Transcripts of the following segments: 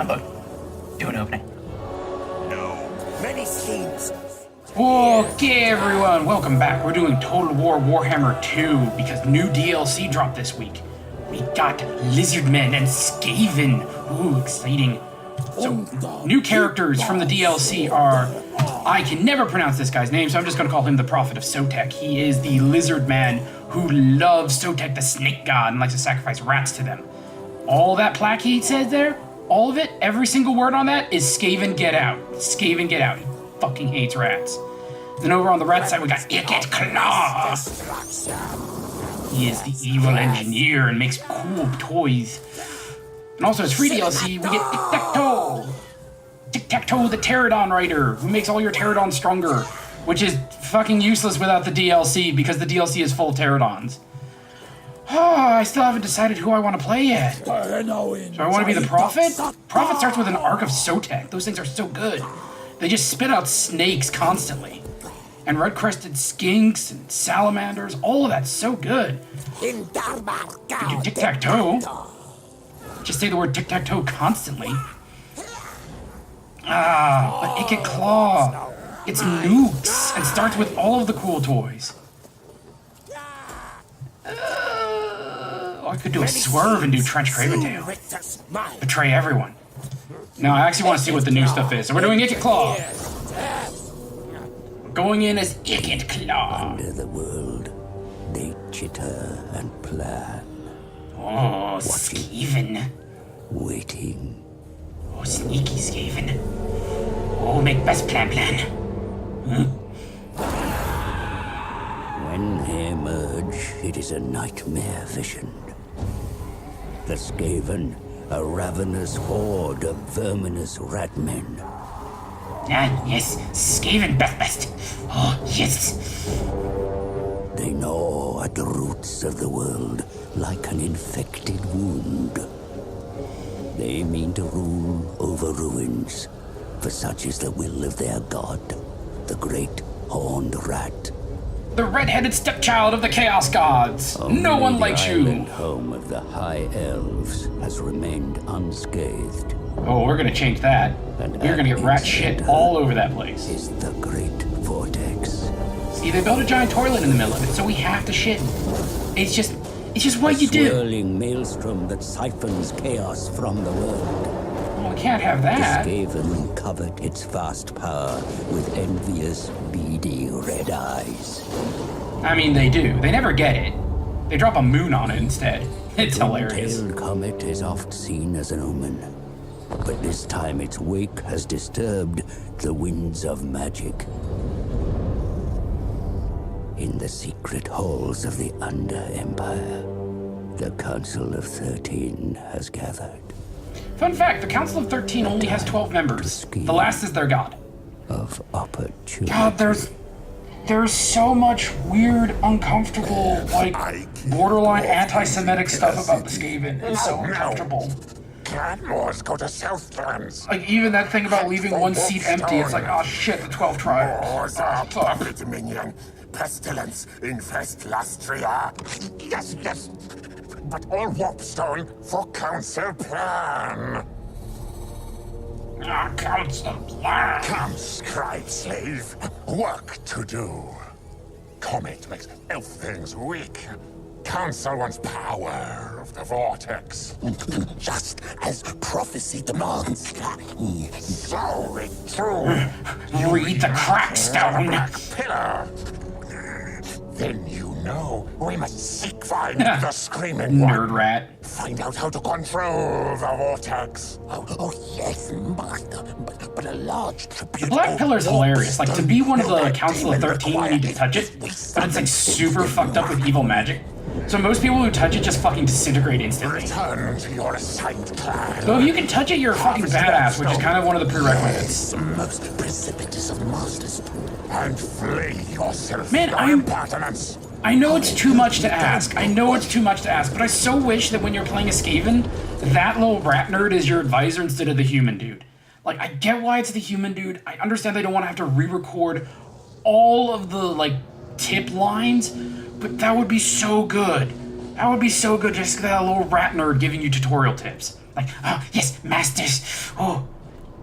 Unload. Do an opening. No. Many schemes. Okay, everyone, welcome back. We're doing Total War Warhammer 2 because new DLC dropped this week. We got Lizardmen and Skaven. Ooh, exciting. So, new characters from the DLC are... I can never pronounce this guy's name, so I'm just going to call him the Prophet of Sotek. He is the lizard man who loves Sotek, the snake god, and likes to sacrifice rats to them. All that plaque he said there, all of it, every single word on that is Skaven get out. Skaven get out. He fucking hates rats. Then over on the rat side, we got Ikket Claw. He is the evil engineer and makes cool toys. And also as free DLC, we get Tic-Tac-Toe. Tic-Tac-Toe, the Pterodon Rider, who makes all your Pterodons stronger, which is fucking useless without the DLC because the DLC is full of Pterodons. Oh, I still haven't decided who I want to play yet. So I want to be the Prophet? Prophet starts with an Arc of Sotek. Those things are so good. They just spit out snakes constantly. And red-crested skinks and salamanders, all of that's so good. You do tic-tac-toe. Just say the word tic-tac-toe constantly. But Ikket Claw. It's nukes and starts with all of the cool toys. I could do a swerve and do Trench Craventail. Betray everyone. No, I actually want to see what the new stuff is. So we're doing Ikket Claw. Going in as Ikket Claw. Under the world, they chitter and plan. Oh, Skaven. Waiting. Oh, sneaky Skaven. Oh, make best plan. When they emerge, it is a nightmare vision. The Skaven, a ravenous horde of verminous rat men. Ah, yes, Skaven best. Oh, yes. They gnaw at the roots of the world like an infected wound. They mean to rule over ruins, for such is the will of their god, the great horned rat. The red-headed stepchild of the Chaos Gods. No one likes you. The home of the High Elves has remained unscathed. Oh, we're gonna change that. We're gonna get rat shit all over that place. Is the great vortex. See, they built a giant toilet in the middle of it, so we have to shit. It's just what you do. A swirling maelstrom that siphons chaos from the world. Well, we can't have that. The Skaven covet its vast power with envious, beady red eyes. I mean, they do. They never get it. They drop a moon on it instead. It's hilarious. The comet is oft seen as an omen, but this time its wake has disturbed the winds of magic. In the secret halls of the Under-Empire, the Council of 13 has gathered. Fun fact, the Council of 13 only has 12 members. The last is their god. Of opportunity. God, there's so much weird, uncomfortable, like, borderline anti-Semitic stuff about the Skaven. It's so uncomfortable. Clan wars go to Southlands. Like, even that thing about leaving one seat empty, it's like, oh shit, the 12 tribes. Wars are puppet minion. Pestilence infest Lastria. Yes. But all warpstone for council plan. Council plan. Come, scribe slave. Work to do. Comet makes elf things weak. Council wants power of the vortex. Just as prophecy demands. So it too. Read the crackstone. Black pillar. Then you know we must seek find the screaming one. Nerd rat. Find out how to control the vortex. Oh yes, master. But a large tribute. The Black Pillar's hilarious. Like, to be one of the Council of 13, you need to touch it, but it's like super fucked up with evil magic. So most people who touch it just fucking disintegrate instantly. Return to your assigned clan. So if you can touch it, you're a fucking badass, which is kind of one of the prerequisites. The most precipitous of masters. And flee yourself. Man, I know it's too much to ask. But I so wish that when you're playing a Skaven, that little rat nerd is your advisor instead of the human dude. Like, I get why it's the human dude. I understand they don't want to have to re-record all of the, like, tip lines, but that would be so good. That would be so good, just that little rat nerd giving you tutorial tips. Like, oh, yes, masters. Oh,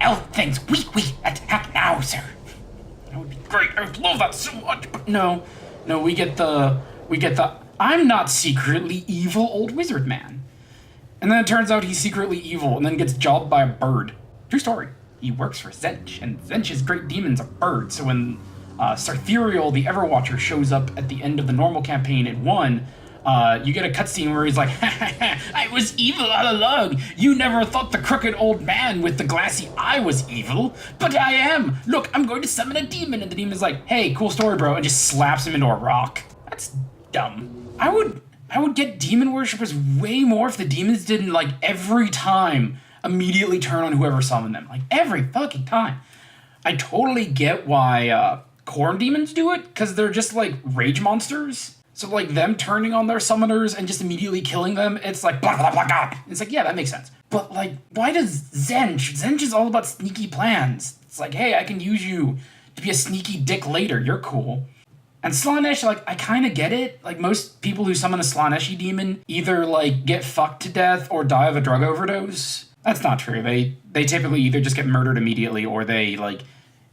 elf things. We attack now, sir. That would be great. I would love that so much. But no, we get the I'm not secretly evil old wizard man. And then it turns out he's secretly evil and then gets jobbed by a bird. True story. He works for Zench, and Zench's great demon's a bird. So when Sartherial, the Everwatcher, shows up at the end of the normal campaign in 1, you get a cutscene where he's like, I was evil all along. You never thought the crooked old man with the glassy eye was evil, but I am. Look, I'm going to summon a demon. And the demon's like, hey, cool story, bro, and just slaps him into a rock. That's dumb. I would get demon worshippers way more if the demons didn't, like, every time immediately turn on whoever summoned them. Like, every fucking time. I totally get why corn demons do it, because they're just, like, rage monsters. So, like, them turning on their summoners and just immediately killing them, it's like, blah, blah, blah, blah. It's like, yeah, that makes sense. But, like, why does Zench? Zench is all about sneaky plans. It's like, hey, I can use you to be a sneaky dick later. You're cool. And Slaanesh, like, I kind of get it. Like, most people who summon a Slaaneshi demon either, like, get fucked to death or die of a drug overdose. That's not true. They typically either just get murdered immediately or they, like,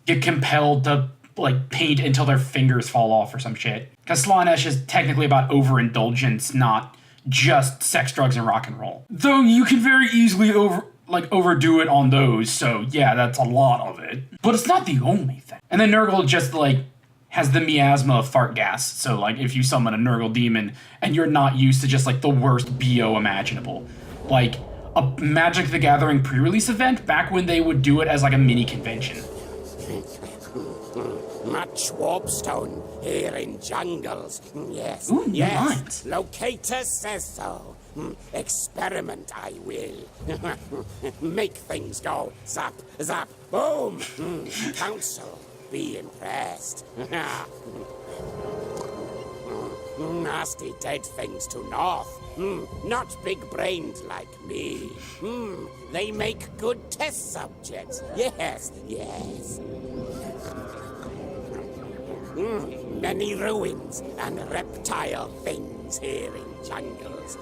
get compelled to, like, paint until their fingers fall off or some shit. Because Slaanesh is technically about overindulgence, not just sex, drugs, and rock and roll. Though you can very easily overdo it on those, so yeah, that's a lot of it. But it's not the only thing. And then Nurgle just, like, has the miasma of fart gas. So, like, if you summon a Nurgle demon and you're not used to just, like, the worst BO imaginable. Like, a Magic the Gathering pre-release event back when they would do it as, like, a mini convention. Much warpstone here in jungles. Yes, Ooh, yes. nice. Locator says so. Experiment I will. Make things go zap, zap, boom. Council, be impressed. Nasty dead things to north. Not big-brained like me. They make good test subjects. Yes, yes. Many ruins and reptile things here in jungles.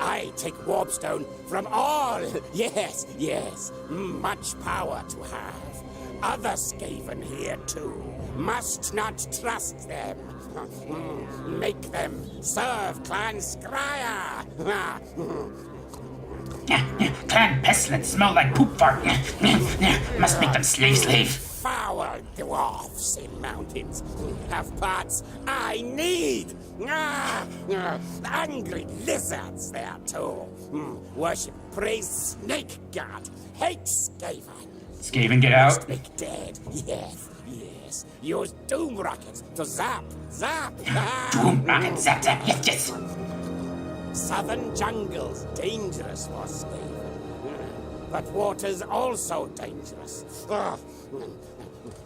I take warpstone from all. Yes, yes. Much power to have. Other Skaven here too. Must not trust them. Make them serve Clan Scryer. Clan Pestilence smell like poop fart. Must make them slave. Foul dwarfs in mountains have parts I need. Angry lizards there too. Worship, praise snake god. Hate Skaven. Skaven, get out. Must make dead. Yes, yes. Use doom rockets to zap, zap. Boom, rocket, zap, zap, yes. Southern jungles dangerous for Skaven, but water's also dangerous.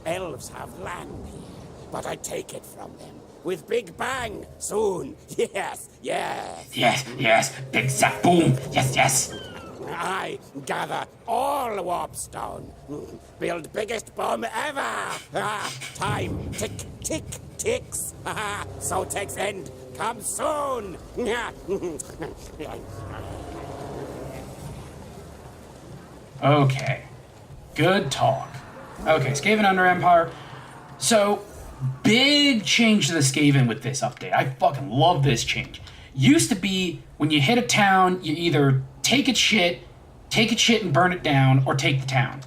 Elves have land here, but I take it from them with Big Bang soon. Yes, yes. Yes, big zap, boom, yes. I gather all warpstone. Build biggest bomb ever. Time ticks. So takes end. Come soon. Okay, good talk. Okay, Skaven Under Empire. So, big change to the Skaven with this update. I fucking love this change. Used to be, when you hit a town, you either take its shit and burn it down, or take the town.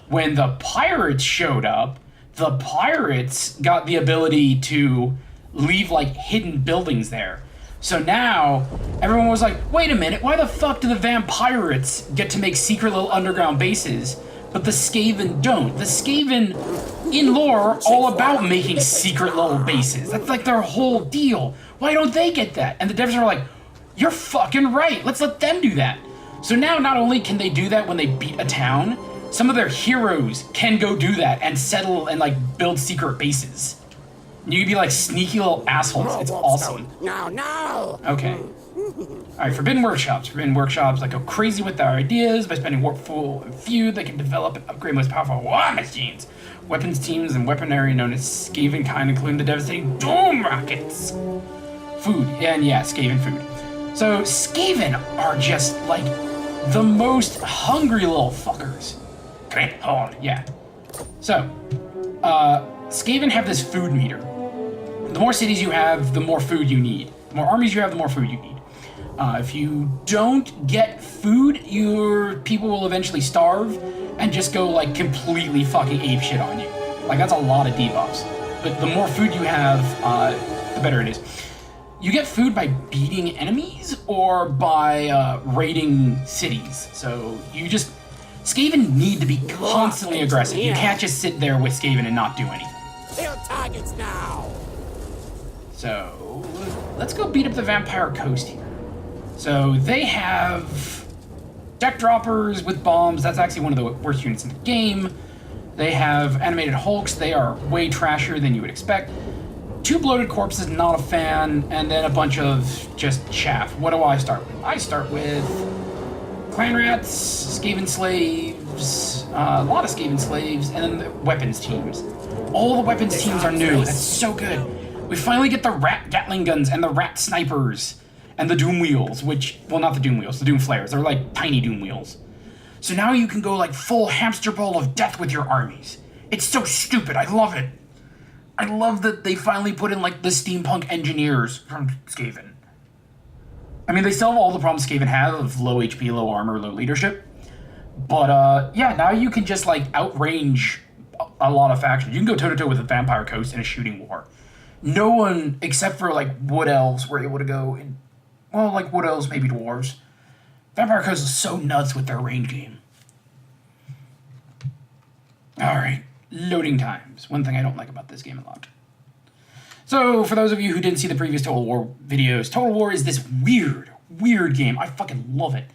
When the pirates showed up, the pirates got the ability to leave, like, hidden buildings there. So now, everyone was like, wait a minute, why the fuck do the vampirates get to make secret little underground bases, but the Skaven don't? The Skaven, in lore, are all about making secret little bases. That's like their whole deal. Why don't they get that? And the devs are like, you're fucking right, let's let them do that. So now, not only can they do that when they beat a town, some of their heroes can go do that and settle and, like, build secret bases. You can be like sneaky little assholes. It's awesome. No. Okay. Alright, Forbidden Workshops. Forbidden Workshops, like, go crazy with their ideas. By spending Warp, Fool, and Feud, they can develop and upgrade most powerful war machines. Weapons teams and weaponry known as Skaven kind, including the devastating Doom Rockets. Food. And yeah, Skaven food. So Skaven are just like the most hungry little fuckers. Great horde, yeah. So, Skaven have this food meter. The more cities you have, the more food you need. The more armies you have, the more food you need. If you don't get food, your people will eventually starve and just go like completely fucking apeshit on you. Like that's a lot of debuffs. But the more food you have, the better it is. You get food by beating enemies or by raiding cities. So you just... Skaven need to be constantly aggressive. You can't just sit there with Skaven and not do anything. Kill targets now! So, let's go beat up the Vampire Coast here. So, they have deck droppers with bombs. That's actually one of the worst units in the game. They have animated Hulks. They are way trashier than you would expect. 2 bloated corpses, not a fan. And then a bunch of just chaff. What do I start with? I start with Clan Rats, Skaven Slaves, a lot of Skaven Slaves, and then the weapons teams. All the weapons teams are new. That's so good. We finally get the Rat Gatling Guns and the Rat Snipers and the Doom Wheels, which, well, not the Doom Wheels, the Doom Flares. They're like tiny Doom Wheels. So now you can go like full hamster ball of death with your armies. It's so stupid. I love it. I love that they finally put in like the steampunk engineers from Skaven. I mean, they still have all the problems Skaven have of low HP, low armor, low leadership. But, yeah, now you can just, like, outrange a lot of factions. You can go toe-to-toe with the Vampire Coast in a shooting war. No one, except for, like, Wood Elves, were able to go in... Well, like, Wood Elves, maybe Dwarves. Vampire Coast is so nuts with their range game. Alright, loading times. One thing I don't like about this game a lot. So, for those of you who didn't see the previous Total War videos, Total War is this weird game. I fucking love it.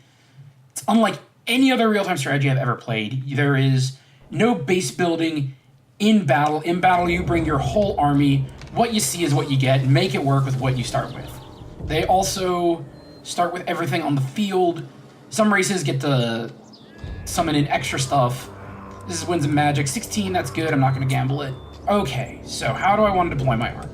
It's unlike any other real-time strategy I've ever played. There is no base building in battle. In battle, you bring your whole army. What you see is what you get. Make it work with what you start with. They also start with everything on the field. Some races get to summon in extra stuff. This is wins and magic. 16, that's good. I'm not going to gamble it. Okay, so how do I want to deploy my army?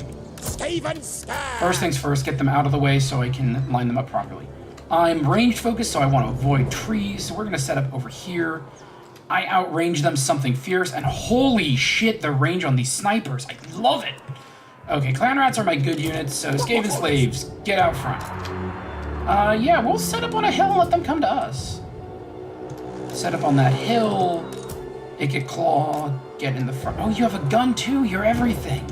First things first, get them out of the way so I can line them up properly. I'm range focused, so I want to avoid trees, so we're going to set up over here. I outrange them something fierce, and holy shit, the range on these snipers. I love it. Okay, Clan Rats are my good units, so Skaven Slaves, get out front. Yeah, we'll set up on a hill and let them come to us. Set up on that hill. Ikket Claw, get in the front. Oh, you have a gun too? You're everything.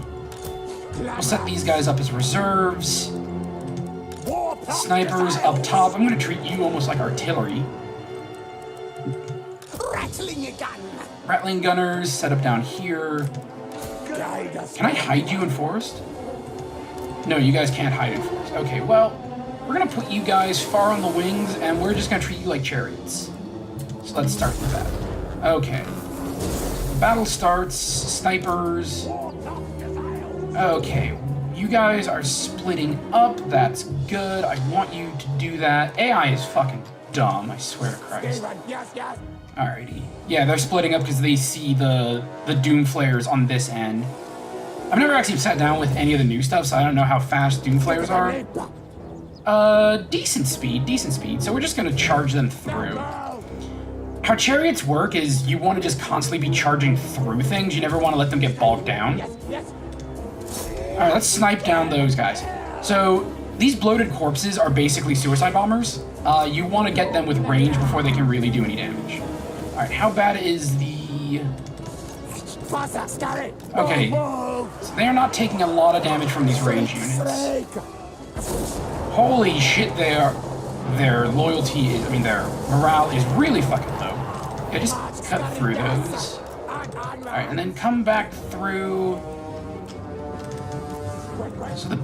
We'll set these guys up as reserves. Snipers up top. I'm going to treat you almost like artillery. Rattling gunners set up down here. Can I hide you in forest? No, you guys can't hide in forest. Okay, well, we're going to put you guys far on the wings, and we're just going to treat you like chariots. So let's start with that. Okay. Battle starts. Snipers. Okay, you guys are splitting up. That's good. I want you to do that. AI is fucking dumb, I swear to Christ. Alrighty. Yeah, they're splitting up because they see the Doom Flares on this end. I've never actually sat down with any of the new stuff, so I don't know how fast Doom Flares are. Decent speed. So we're just gonna charge them through. How chariots work is you want to just constantly be charging through things. You never want to let them get bogged down. Alright, let's snipe down those guys. So, these bloated corpses are basically suicide bombers. You want to get them with range before they can really do any damage. Alright, how bad is the... Okay, so they're not taking a lot of damage from these range units. Holy shit, their loyalty is, I mean, their morale is really fucking low. Yeah, just cut through those. Alright, and then come back through. So the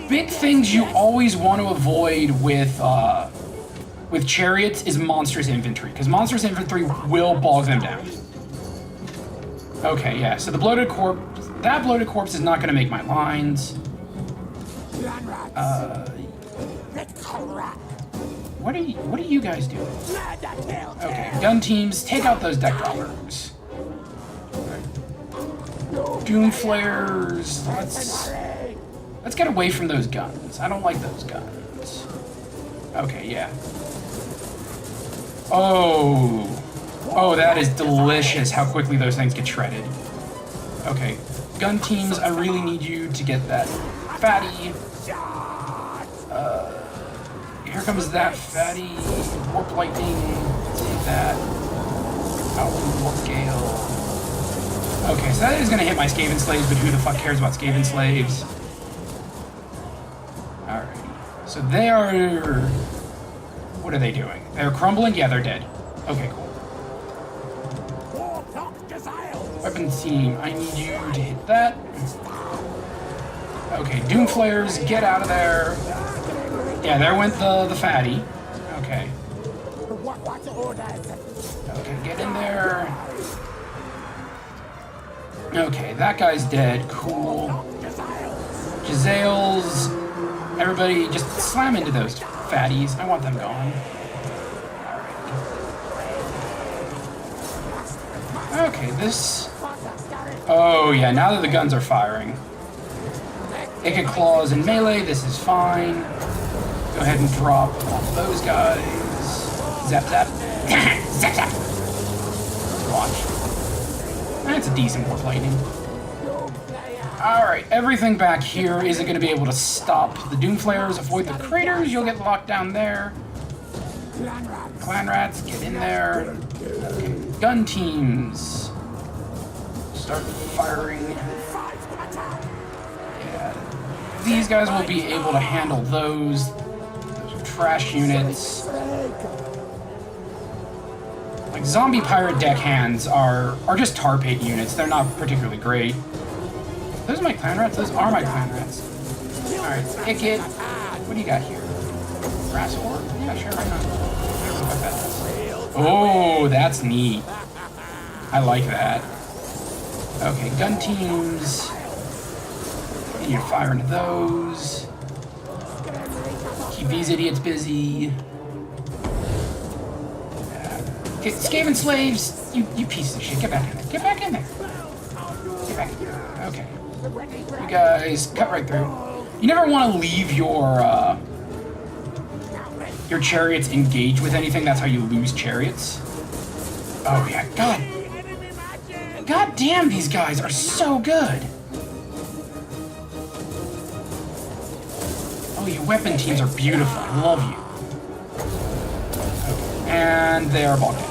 big things you always want to avoid with chariots is monstrous infantry, because monstrous infantry will bog them down. Okay, yeah, so the bloated corpse, that bloated corpse is not going to make my lines. What are you guys doing? Okay, gun teams, take out those deck droppers. Doom Flares, let's get away from those guns. I don't like those guns. Okay, yeah. Oh. Oh, that is delicious how quickly those things get shredded. Okay. Gun teams, I really need you to get that fatty. Here comes that fatty. Warp lightning. Let's take that. Oh, warp gale. Okay, so that is gonna hit my Skaven slaves, but who the fuck cares about Skaven slaves? Alrighty. So they are... What are they doing? They're crumbling? Yeah, they're dead. Okay, cool. Weapons team, I need you to hit that. Okay, Doom Flares, get out of there. Yeah, there went the fatty. Okay. Okay, get in there. Okay, that guy's dead. Cool. Jezzails. Everybody just slam into those fatties. I want them gone. Alright. Okay, this... Oh yeah, now that the guns are firing. Ikket claws in melee, this is fine. Go ahead and drop all those guys. Zap zap. Zap zap. Watch. That's a decent warp lightning. Alright, everything back here isn't going to be able to stop the Doom Flares. Avoid the craters, you'll get locked down there. Clan rats, get in there. Okay. Gun teams. Start firing. Yeah. These guys will be able to handle those. Those are trash units. Like, zombie pirate deckhands are just tar pit units. They're not particularly great. Those are my clan rats? Those are my clan rats. Alright, Ikket. What do you got here? Brass ore? Yeah, sure, why not? Oh, that's neat. I like that. Okay, gun teams. You fire into those. Keep these idiots busy. Okay, Skaven slaves, you pieces of shit, get back in there. Get back in there. Get back in there. Okay. You guys cut right through. You never want to leave your chariots engaged with anything. That's how you lose chariots. Oh yeah, God damn, these guys are so good. Oh, your weapon teams are beautiful. I love you. Okay. And they are blocked out.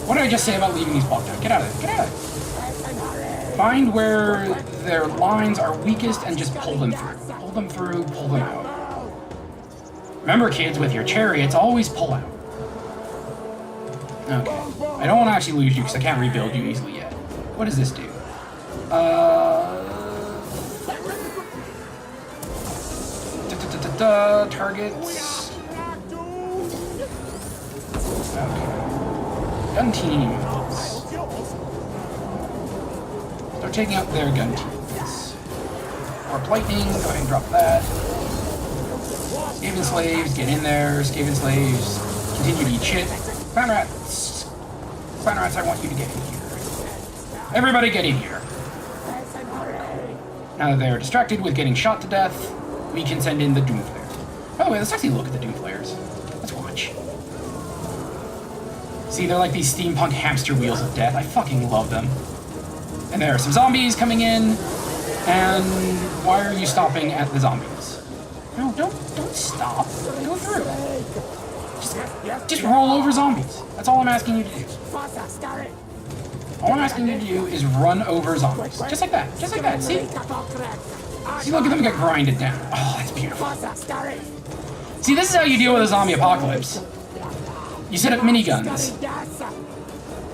What did I just say about leaving these blocked out? Get out of there. Get out of there. Find where their lines are weakest and just pull them through. Pull them through, pull them out. Remember, kids, with your chariots, always pull out. Okay. I don't want to actually lose you because I can't rebuild you easily yet. What does this do? Targets. Okay. Gun teams. Start taking out their gun teams. Warp lightning, go ahead and drop that. Skaven slaves, get in there. Skaven slaves, continue to eat shit. Clan rats. Clan rats, I want you to get in here. Everybody get in here. Now that they're distracted with getting shot to death, we can send in the Doom Flares. By the way, let's actually look at the Doom Flares. Let's watch. See, they're like these steampunk hamster wheels of death. I fucking love them. And there are some zombies coming in. And why are you stopping at the zombies? No, don't stop. Go through. Just roll over zombies. That's all I'm asking you to do. All I'm asking you to do is run over zombies. Just like that. Just like that. See? See, look at them get grinded down. Oh, that's beautiful. See, this is how you deal with a zombie apocalypse. You set up miniguns.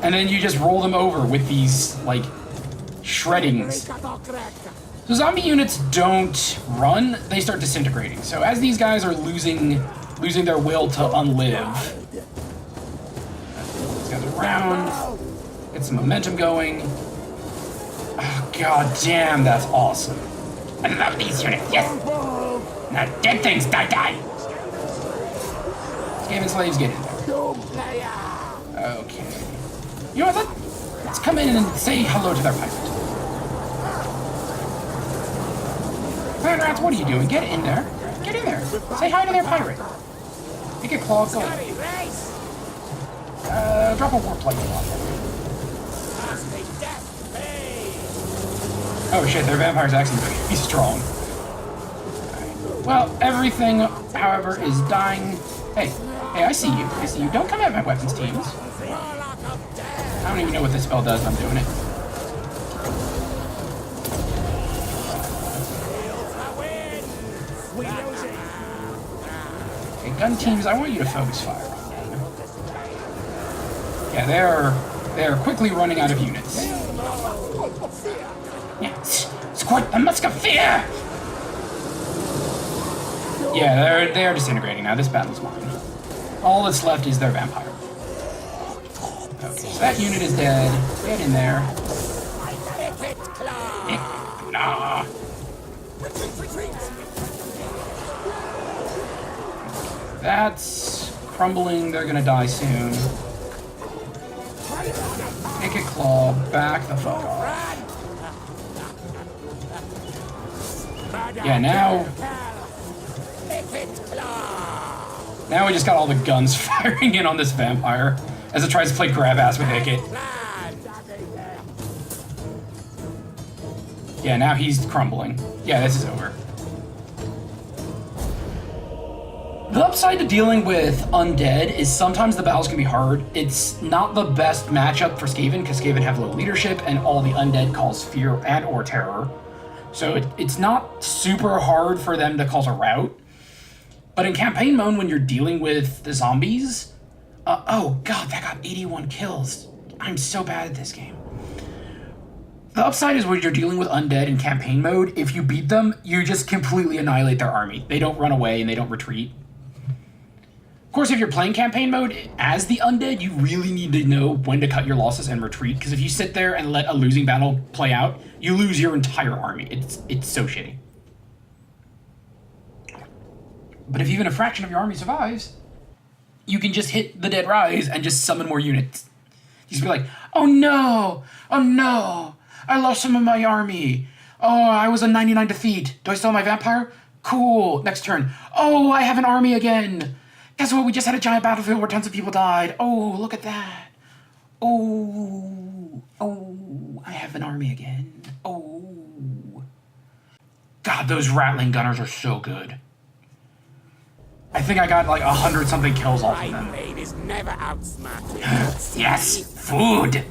And then you just roll them over with these, like, shreddings. So zombie units don't run, they start disintegrating. So as these guys are losing their will to unlive, these guys around, get some momentum going. Oh, god damn, that's awesome. I love these units, yes! Now dead things, die! Skaven slaves, get in there. Okay. You know what, let's come in and say hello to their pirate. Clan rats, what are you doing? Get in there. Get in there. Say hi to their pirate. Ikket Claw, go. Scary race! Drop a warp lightning on them. Lasting death phase! Oh shit, their vampire's actually pretty strong. Alright. Well, everything, however, is dying. Hey, I see you. I see you. Don't come at my weapons teams. Warlock of death! I don't even know what this spell does, but I'm doing it. Okay, gun teams, I want you to focus fire on them. Yeah, they're quickly running out of units. Yeah, squirt the musk of fear! Yeah, they're disintegrating now. This battle's mine. All that's left is their vampire. Okay, so that unit is dead. Get in there. Nah. That's crumbling. They're gonna die soon. Ikket Claw, back the fuck off. Yeah, now we just got all the guns firing in on this vampire as it tries to play grab ass with Ikket. Yeah, now he's crumbling. Yeah, this is over. The upside to dealing with undead is sometimes the battles can be hard. It's not the best matchup for Skaven because Skaven have low leadership and all the undead cause fear and or terror. So it's not super hard for them to cause a rout. But in campaign mode, when you're dealing with the zombies, oh god, that got 81 kills. I'm so bad at this game. The upside is when you're dealing with undead in campaign mode, if you beat them, you just completely annihilate their army. They don't run away and they don't retreat. Of course, if you're playing campaign mode as the undead, you really need to know when to cut your losses and retreat, because if you sit there and let a losing battle play out, you lose your entire army. It's so shitty. But if even a fraction of your army survives, you can just hit the dead rise and just summon more units. You just be like, oh no, I lost some of my army. Oh, I was a 99 defeat. Do I still have my vampire? Cool, next turn. Oh, I have an army again. Guess what, we just had a giant battlefield where tons of people died. Oh, look at that. Oh, I have an army again. Oh. God, those rattling gunners are so good. I think I got like 100-something kills off of them. My blade is never outsmarted. Yes, food.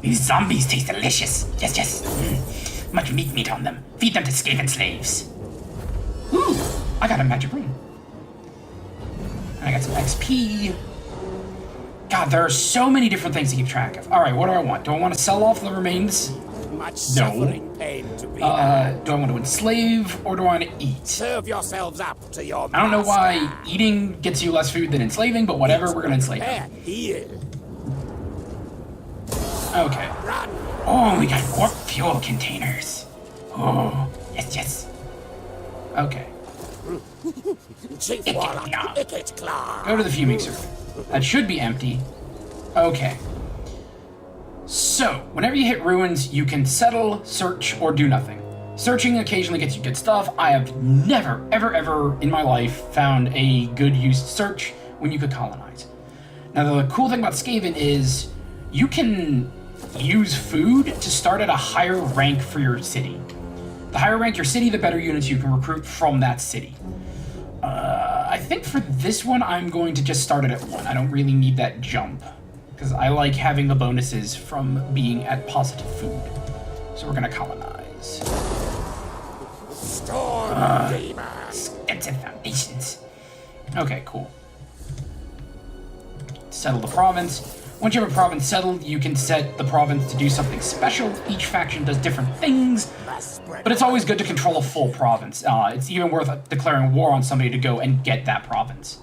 These zombies taste delicious. Yes. Much meat on them. Feed them to Skaven slaves. Ooh, I got a magic ring. I got some XP. God, there are so many different things to keep track of. All right, what do I want? Do I want to sell off the remains? Much suffering, pain to be Do I want to enslave or do I want to eat? Serve yourselves up to your I don't know why master. eating gets you less food than enslaving, but whatever, we're gonna enslave them. Heal. Okay. Run. Oh, we got warp fuel containers. Oh, yes. Okay. Chief Warlock, Ikket Claw. Go to the fuming circle. That should be empty. Okay. So, whenever you hit ruins, you can settle, search, or do nothing. Searching occasionally gets you good stuff. I have never, ever in my life found a good use to search when you could colonize. Now, the cool thing about Skaven is you can use food to start at a higher rank for your city. The higher rank your city, the better units you can recruit from that city. I think for this one, I'm going to just start it at 1. I don't really need that jump, because I like having the bonuses from being at positive food. So we're gonna colonize. Storm Demon. Extensive foundations. Okay, cool. Settle the province. Once you have a province settled, you can set the province to do something special. Each faction does different things, but it's always good to control a full province. It's even worth declaring war on somebody to go and get that province.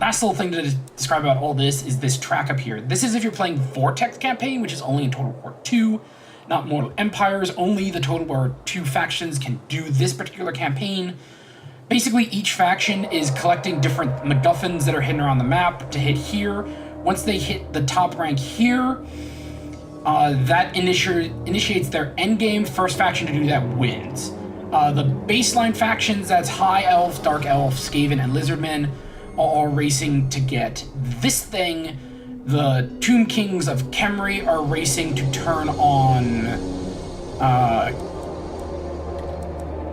Last little thing to describe about all this is this track up here. This is if you're playing Vortex campaign, which is only in Total War 2, not Mortal Empires. Only the Total War 2 factions can do this particular campaign. Basically, each faction is collecting different MacGuffins that are hidden around the map to hit here. Once they hit the top rank here, that initiates their endgame. First faction to do that wins. The baseline factions, that's High Elf, Dark Elf, Skaven, and Lizardmen, all racing to get this thing. The Tomb Kings of Khemri are racing to turn on...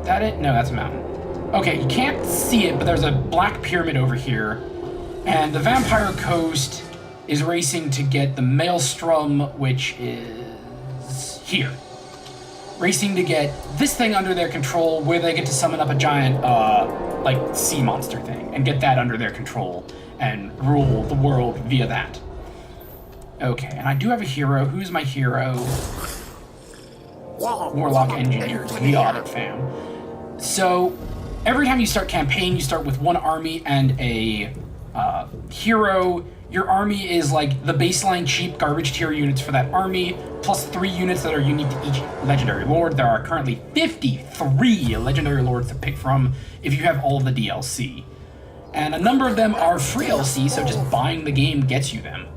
that it? No, that's a mountain. Okay, you can't see it, but there's a black pyramid over here. And the Vampire Coast is racing to get the Maelstrom, which is here. Racing to get this thing under their control, where they get to summon up a giant, like, sea monster thing, and get that under their control, and rule the world via that. Okay, and I do have a hero. Who's my hero? Warlock Engineer. Got it, fam. So, every time you start campaign, you start with one army and a hero. Your army is like the baseline cheap garbage tier units for that army, plus 3 units that are unique to each legendary lord. There are currently 53 legendary lords to pick from if you have all of the DLC. And a number of them are free LC, so just buying the game gets you them.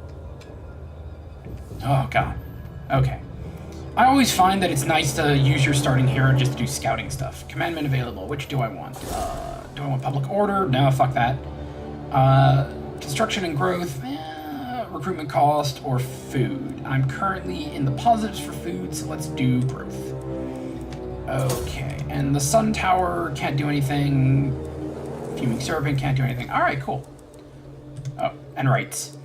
Oh god. Okay. I always find that it's nice to use your starting hero just to do scouting stuff. Commandment available. Which do I want? Do I want public order? No, fuck that. Construction and growth, recruitment cost, or food. I'm currently in the positives for food, so let's do growth. Okay, and the Sun Tower can't do anything. Fuming Serpent can't do anything. Alright, cool. Oh, and rights.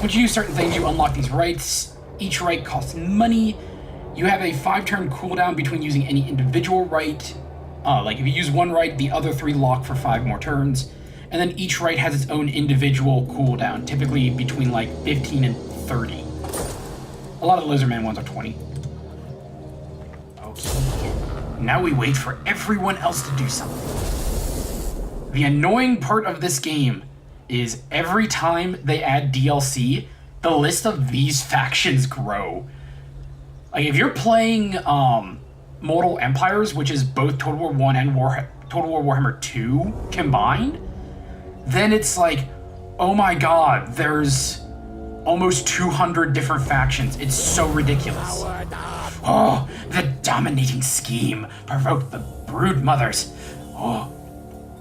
Once you use certain things, you unlock these rights. Each right costs money. You have a 5-turn cooldown between using any individual right. Like if you use one right, the other 3 lock for 5 more turns. And then each right has its own individual cooldown, typically between like 15 and 30. A lot of the Lizardman ones are 20. Okay. Now we wait for everyone else to do something. The annoying part of this game is every time they add DLC, the list of these factions grow. Like if you're playing Mortal Empires, which is both Total War 1 and Total War Warhammer 2 combined, then it's like, oh my god, there's almost 200 different factions. It's so ridiculous. Oh, the dominating scheme provoked the brood mothers. Oh,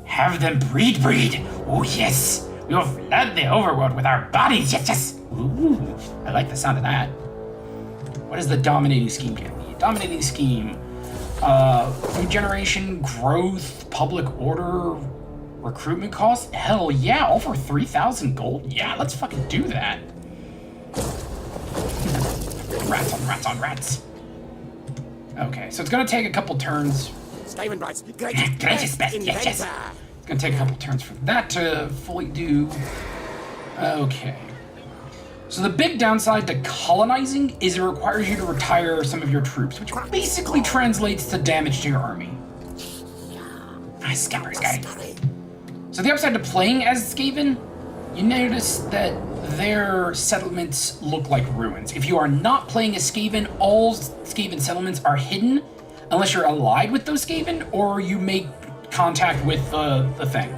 have them breed. Oh yes, we will flood the overworld with our bodies. Yes. Ooh, I like the sound of that. What is the dominating scheme give me? Dominating scheme, food generation, growth, public order, recruitment costs? Hell yeah, over 3,000 gold? Yeah, let's fucking do that. Rats on rats on rats. Okay, so it's gonna take a couple turns. Greatest best, yes. It's gonna take a couple turns for that to fully do. Okay. So the big downside to colonizing is it requires you to retire some of your troops, which basically translates to damage to your army. Nice scouters, guy. So the upside to playing as Skaven, you notice that their settlements look like ruins. If you are not playing as Skaven, all Skaven settlements are hidden unless you're allied with those Skaven or you make contact with the thing.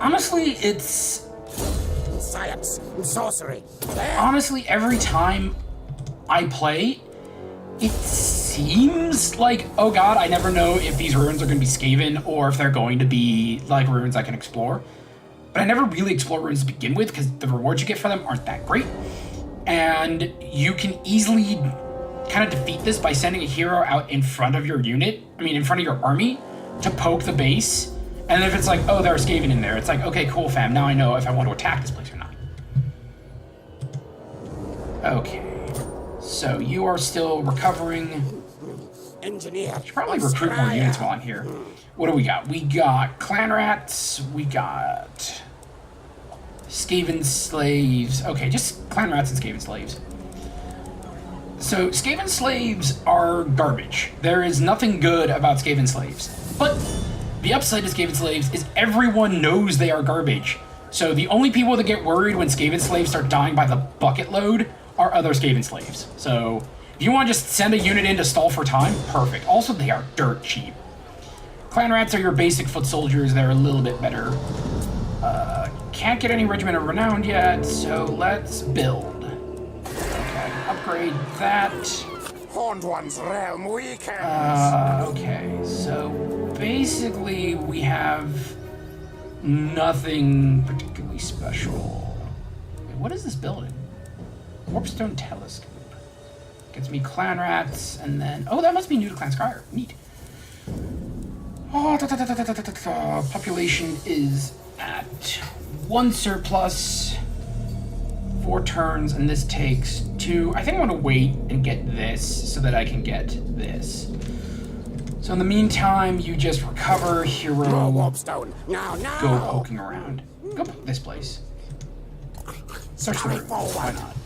Honestly, it's... Science, sorcery. Honestly, every time I play, it seems like, oh god, I never know if these ruins are going to be Skaven or if they're going to be, like, ruins I can explore. But I never really explore ruins to begin with because the rewards you get for them aren't that great. And you can easily kind of defeat this by sending a hero out in front of your unit, in front of your army, to poke the base. And if it's like, oh, there's Skaven in there, it's like, okay, cool, fam, now I know if I want to attack this place or not. Okay, so you are still recovering. Engineer. Should probably recruit more units while I'm here. What do we got? We got clan rats, we got Skaven slaves. Okay, just clan rats and Skaven slaves. So Skaven slaves are garbage. There is nothing good about Skaven slaves. But the upside to Skaven slaves is everyone knows they are garbage. So the only people that get worried when Skaven slaves start dying by the bucket load are other Skaven slaves. So if you want to just send a unit in to stall for time, perfect. Also, they are dirt cheap. Clan rats are your basic foot soldiers. They're a little bit better. Can't get any Regiment of Renown yet, so let's build. Okay, upgrade that. Horned One's realm weakens. Okay, so basically we have Nothing particularly special. Wait, what is this building? Warpstone Telescope. Gets me clan rats, and then... Oh, that must be new to Clan Skyer. Neat. Oh, population is at 1 surplus, 4 turns, and this takes 2. I think I want to wait and get this so that I can get this. So in the meantime, you just recover, hero, Warpstone. Now. go poking around. Go poke this place. Search the room. Why not?